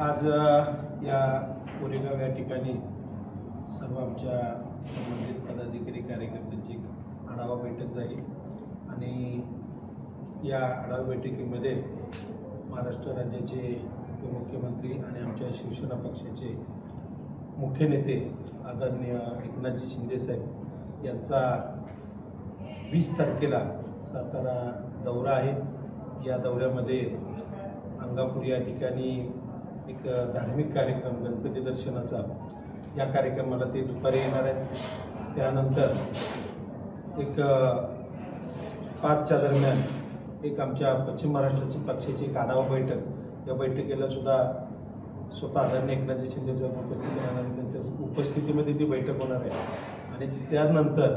आज या कोरेगाव या ठिकाणी सर्व आमच्या संबंधित पदाधिकारी कार्यकर्त्यांची आढावा बैठक झाली आणि या आढावा बैठकीमध्ये महाराष्ट्र राज्याचे उपमुख्यमंत्री आणि आमच्या शिवसेना पक्षाचे मुख्य नेते आदरणीय एकनाथजी शिंदेसाहेब यांचा 20 तारखेला सातारा दौरा आहे। या दौऱ्यामध्ये अंगापूर या ठिकाणी एक धार्मिक कार्यक्रम गणपती दर्शनाचा या कार्यक्रमाला ते दुपारी येणार आहेत। त्यानंतर एक 5च्या दरम्यान एक आमच्या पश्चिम महाराष्ट्राची पक्षाची एक आढावा बैठक, या बैठकीला सुद्धा स्वतः आदरणीय एकनाथजी शिंदेसाहेब उपस्थित राहणार, त्यांच्या उपस्थितीमध्ये ती बैठक होणार आहे। आणि त्यानंतर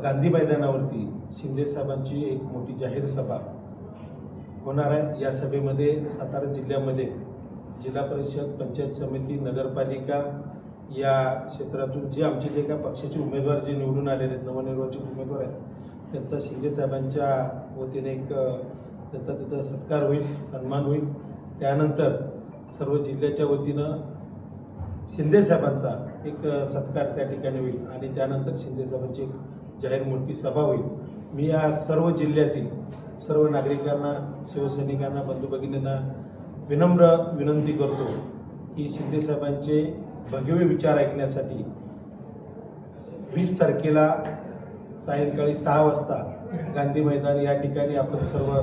गांधी मैदानावरती शिंदेसाहेबांची एक मोठी जाहीर सभा होणार आहे। या सभेमध्ये सातारा जिल्ह्यामध्ये जिल्हा परिषद, पंचायत समिती, नगरपालिका या क्षेत्रातून जे आमचे जे काय पक्षाचे उमेदवार जे निवडून आलेले आहेत, नवनिर्वाचित उमेदवार आहेत, त्यांचा शिंदेसाहेबांच्या वतीने एक त्यांचा तिथं सत्कार होईल, सन्मान होईल। त्यानंतर सर्व जिल्ह्याच्या वतीनं शिंदेसाहेबांचा एक सत्कार त्या ठिकाणी होईल आणि त्यानंतर शिंदेसाहेबांची एक जाहीर मोठी सभा होईल। मी या सर्व जिल्ह्यातील सर्व नागरिकांना, शिवसैनिकांना, बंधू भगिनींना विनम्र विनंती करतो की शिंदेसाहेबांचे भगवे विचार ऐकण्यासाठी 20 तारखेला सायंकाळी 6 वाजता गांधी मैदान या ठिकाणी आपण सर्व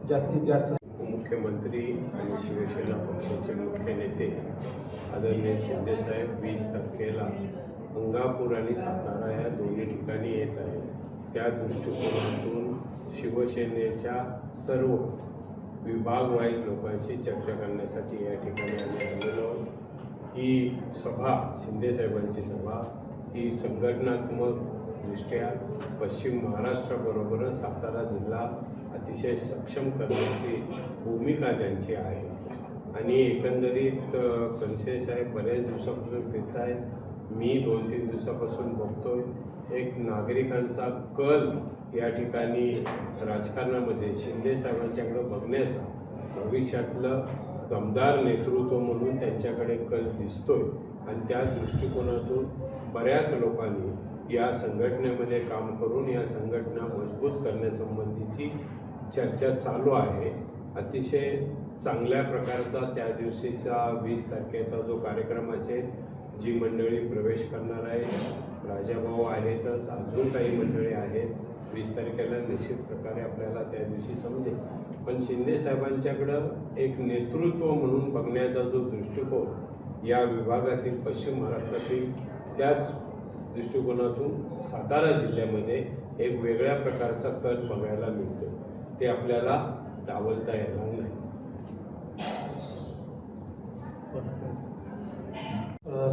जास्तीत जास्त मुख्यमंत्री आणि शिवसेना पक्षाचे मुख्य नेते आदरणीय शिंदेसाहेब 20 तारखेला अंगापूर आणि सातारा या दोन्ही ठिकाणी येत आहे। त्या दृष्टिकोनातून शिवसेनेच्या सर्व विभागवाईज लोकांशी चर्चा करण्यासाठी या ठिकाणी आम्ही आलेलो। ही सभा, शिंदेसाहेबांची सभा, ही संघटनात्मक दृष्ट्या पश्चिम महाराष्ट्राबरोबरच सातारा जिल्हा अतिशय सक्षम करण्याची भूमिका त्यांची आहे। आणि एकंदरीत कणसे साहेब बऱ्याच दिवसापासून फिरत आहेत, मी 2-3 दिवसापासून बघतोय एक नागरिकांचा कल या ठिकाणी राजकारणामध्ये शिंदेसाहेबांच्याकडे बघण्याचा, भविष्यातलं दमदार नेतृत्व म्हणून त्यांच्याकडे कल दिसतोय। आणि त्या दृष्टिकोनातून बऱ्याच लोकांनी या संघटनेमध्ये काम करून या संघटना मजबूत करण्यासंबंधीची चर्चा चालू आहे। अतिशय चांगल्या प्रकारचा त्या दिवशीचा 20 तारखेचा जो कार्यक्रम असेल, जी मंडळी प्रवेश करणार आहे, राजाभाऊ आहेतच, अजून काही मंडळी आहेत, 20 तारखेला निश्चित प्रकारे आपल्याला त्या दिवशी समजेल। पण शिंदेसाहेबांच्याकडं एक नेतृत्व म्हणून बघण्याचा जो दृष्टिकोन या विभागातील पश्चिम महाराष्ट्रातील, त्याच दृष्टिकोनातून सातारा जिल्ह्यामध्ये एक वेगळ्या प्रकारचा कल बघायला मिळतो, ते आपल्याला डावलता येणार नाही।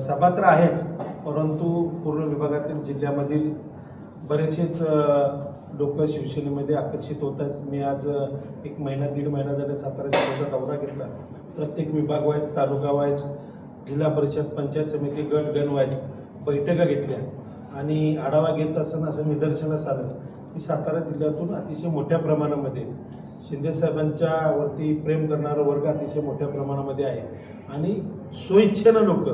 सभा तर आहेच, परंतु पूर्ण विभागातील जिल्ह्यामधील बरेचसेच लोक शिवसेनेमध्ये आकर्षित होत आहेत। मी आज 1 महिना 1.5 महिना झाले सातारा जिल्ह्याचा दौरा घेतला। प्रत्येक विभाग वाईज, तालुका वाईज, जिल्हा परिषद, पंचायत समिती, गण वाईज बैठका घेतल्या आणि आढावा घेत असताना असं निदर्शनास आलं की सातारा जिल्ह्यातून अतिशय मोठ्या प्रमाणामध्ये शिंदेसाहेबांच्या वरती प्रेम करणारा वर्ग अतिशय मोठ्या प्रमाणामध्ये आहे। आणि स्वइच्छेनं लोक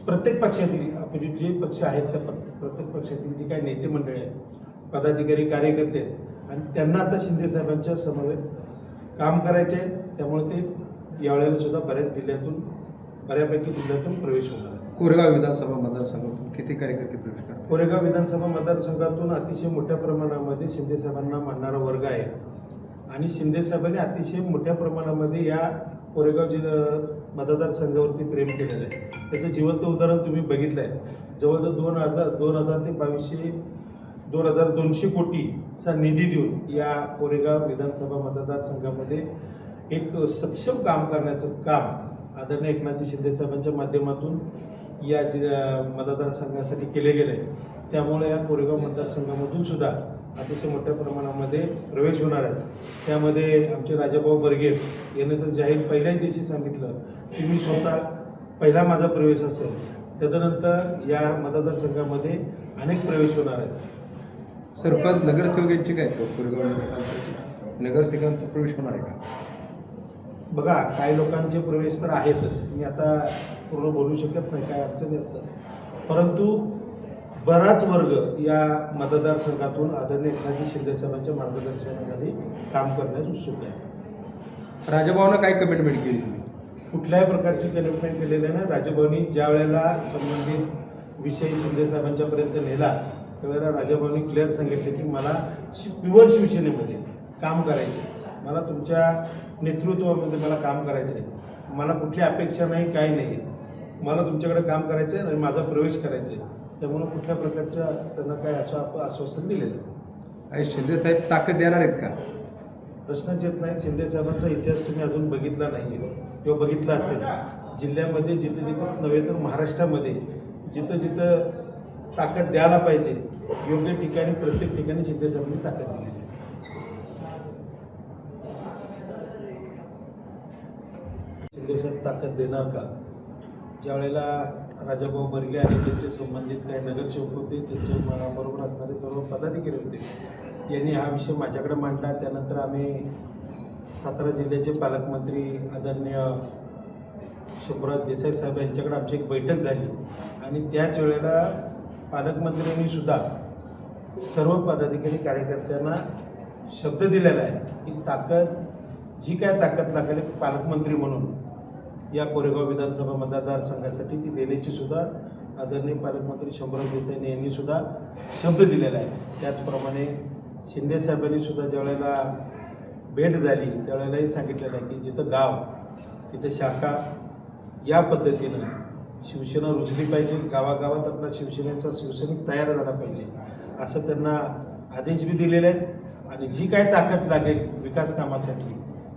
प्रत्येक पक्षातील, आपले जे पक्ष आहेत त्या प्रत्येक पक्षातील जे काही नेते मंडळी आहेत, पदाधिकारी, कार्यकर्ते आहेत, आणि त्यांना आता शिंदेसाहेबांच्या समवेत काम करायचे आहे। त्यामुळे ते यावेळेला सुद्धा बऱ्यापैकी जिल्ह्यातून प्रवेश होणार आहे। कोरेगाव विधानसभा मतदारसंघातून किती कार्यकर्ते प्रवेश करतात? कोरेगाव विधानसभा मतदारसंघातून अतिशय मोठ्या प्रमाणामध्ये शिंदेसाहेबांना मानणारा वर्ग आहे आणि शिंदेसाहेबांनी अतिशय मोठ्या प्रमाणामध्ये या कोरेगाव मतदारसंघावरती प्रेम केलेलं आहे। त्याचं जिवंत उदाहरण तुम्ही बघितलं आहे। जवळजवळ 2000 ते 2200 कोटीचा निधी देऊन या कोरेगाव विधानसभा मतदारसंघामध्ये एक सक्षम काम करण्याचं काम आदरणीय एकनाथजी शिंदेसाहेबांच्या माध्यमातून या मतदारसंघासाठी केले गेले आहे। त्यामुळे या कोरेगाव मतदारसंघामधून सुद्धा अतिशय मोठ्या प्रमाणामध्ये प्रवेश होणार आहेत। त्यामध्ये आमचे राजाभाऊ बर्गे यांनी तर जाहीर पहिल्याच दिवशी सांगितलं की मी स्वतः पहिला माझा प्रवेश असेल, तदनंतर या मतदारसंघामध्ये अनेक प्रवेश होणार आहेत। सरपंच, नगरसेवकांची काय कोरेगाव नगरसेवकांचा प्रवेश होणार आहे का? बघा, काही लोकांचे प्रवेश तर आहेतच, मी आता पूर्ण बोलू शकत नाही, काय अडचणी असतात, परंतु बराच वर्ग या मतदारसंघातून आदरणीय एकनाथजी शिंदे साहेबांच्या मार्गदर्शनाखाली काम करण्यास उत्सुक आहे. राजाभाऊनं काय कमिटमेंट केली तुम्ही? कुठल्याही प्रकारची कमिटमेंट केलेली नाही. राजाभाऊनी ज्या वेळेला संबंधित विषय शिंदे साहेबांच्यापर्यंत नेला त्यावेळेला राजाभाऊनी क्लिअर सांगितले की मला प्युअर शिवसेनेमध्ये काम करायचे, मला तुमच्या नेतृत्वामध्ये मला काम करायचं आहे, मला कुठली अपेक्षा नाही, काही नाही, मला तुमच्याकडे काम करायचं आहे आणि माझा प्रवेश करायचा आहे. त्यामुळे कुठल्या प्रकारच्या त्यांना काय असं आपण आश्वासन दिलेलं नाही. आणि शिंदे साहेब ताकद देणार आहेत का? प्रश्नच येत नाही. शिंदे साहेबांचा इतिहास तुम्ही अजून बघितला नाही किंवा बघितला असेल, जिल्ह्यामध्ये जिथं जिथं नव्हे तर महाराष्ट्रामध्ये जिथं जिथं ताकद द्यायला पाहिजे योग्य ठिकाणी प्रत्येक ठिकाणी शिंदे साहेबांनी ताकद दिलेली आहे. शिंदे साहेब ताकद देणार का? ज्या वेळेला राजाभाऊ बर्गे आणि त्यांचे संबंधित काही नगरसेवक होते, त्यांच्या बरोबर असणारे सर्व पदाधिकारी होते, यांनी हा विषय माझ्याकडे मांडला. त्यानंतर आम्ही सातारा जिल्ह्याचे पालकमंत्री आदरणीय शंभूराज देसाई साहेब यांच्याकडे आमची एक बैठक झाली आणि त्याच वेळेला पालकमंत्र्यांनी सुद्धा सर्व पदाधिकारी कार्यकर्त्यांना शब्द दिलेला आहे की ताकद जी काय ताकद लागेल पालकमंत्री म्हणून या कोरेगाव विधानसभा मतदारसंघासाठी ती देण्याची सुद्धा आदरणीय पालकमंत्री शंभूराज देसाई यांनी सुद्धा शब्द दिलेला आहे. त्याचप्रमाणे शिंदे साहेबांनी सुद्धा ज्यावेळेला भेट झाली त्यावेळेलाही सांगितलेलं आहे की जिथं गाव तिथं शाखा, या पद्धतीनं शिवसेना रुजली पाहिजे, गावागावात आपला शिवसैनिक तयार झाला पाहिजे असं त्यांना आदेश बी दिलेले आहेत आणि जी काय ताकद लागेल विकास कामासाठी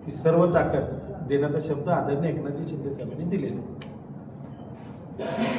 ती सर्व ताकद देण्याचा शब्द आदरणीय एकनाथजी शिंदे साहेबांनी दिलेला आहे.